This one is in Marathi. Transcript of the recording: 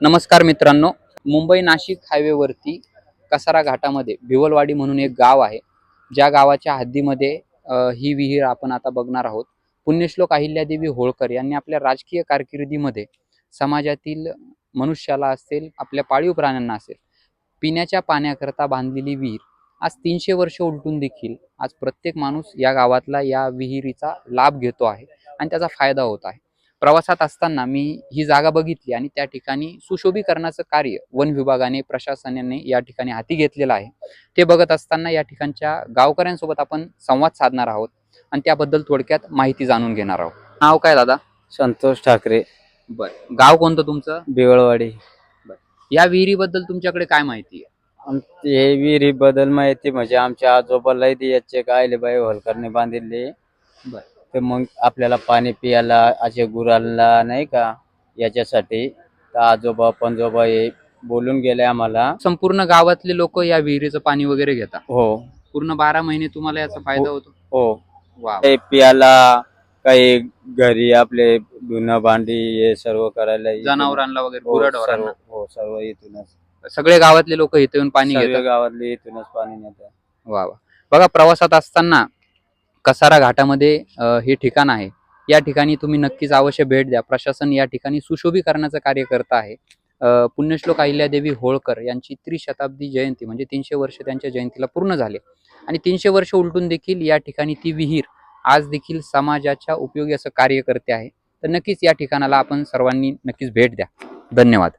नमस्कार मित्रांनो, मुंबई नाशिक हायवेवरती कसारा घाटामध्ये भिवलवाडी म्हणून एक गाव आहे. ज्या गावाच्या हद्दीमध्ये ही विहीर आपण आता बघणार आहोत. पुण्यश्लोक अहिल्यादेवी होळकर यांनी आपल्या राजकीय कारकिर्दीमध्ये समाजातील मनुष्याला असेल, आपल्या पाळीव प्राण्यांना असेल, पिण्याच्या पाण्याकरता बांधलेली विहीर आज 300 वर्ष उलटून देखील आज प्रत्येक माणूस या गावातला या विहिरीचा लाभ घेतो आहे आणि त्याचा फायदा होत आहे. प्रवासात असताना मी ही जागा बघितली आणि त्या ठिकाणी सुशोभीकरणाचं कार्य वन विभागाने, प्रशासनाने या ठिकाणी हाती घेतलेलं आहे. ते बघत असताना या ठिकाणच्या गावकऱ्यांसोबत आपण संवाद साधणार आहोत आणि त्याबद्दल थोडक्यात माहिती जाणून घेणार आहोत. नाव काय दादा? संतोष ठाकरे, बरं. गाव कोणतं तुमचं? बिवळवाडी. या विहिरीबद्दल तुमच्याकडे काय माहिती आहे? हे विहिरी बदल माहिती म्हणजे आमच्या आजोबाला याचे अहिल्याबाई होळकरने बांधिले. बरं. तर मग आपल्याला पाणी पियाला असे गुरांना नाही का याच्यासाठी तर आजोबा पंजोबा हे बोलून गेले आम्हाला. संपूर्ण गावातले लोक या विहिरीचं पाणी वगैरे घेतात? हो पूर्ण 12 महिने तुम्हाला याचा फायदा होतो? हो. वा. ते पियाला काही घरी आपले धुणं भांडी हे सर्व करायला जनावरांना वगैरे, हो, गुराढोरांना? हो सर्व इथूनच. सगळे गावातले लोक इथे येऊन पाणी सर्व घेतात? गावातले इथूनच पाणी नेतात. वा वा. बघा, प्रवासात असताना कसारा घाटामध्ये हे ठिकाण आहे. या ठिकाणी तुम्ही नक्कीच अवश्य भेट द्या. प्रशासन या ठिकाणी सुशोभीकरणाचं कार्य करत आहे. पुण्यश्लोक अहिल्यादेवी होळकर यांची त्रिशताब्दी जयंती म्हणजे 300 वर्ष त्यांच्या जयंतीला पूर्ण झाले आणि 300 वर्ष उलटून देखील या ठिकाणी ती विहीर आज देखील समाजाच्या उपयोगी असं कार्य करते आहे. तर नक्कीच या ठिकाणाला आपण सर्वांनी नक्कीच भेट द्या. धन्यवाद.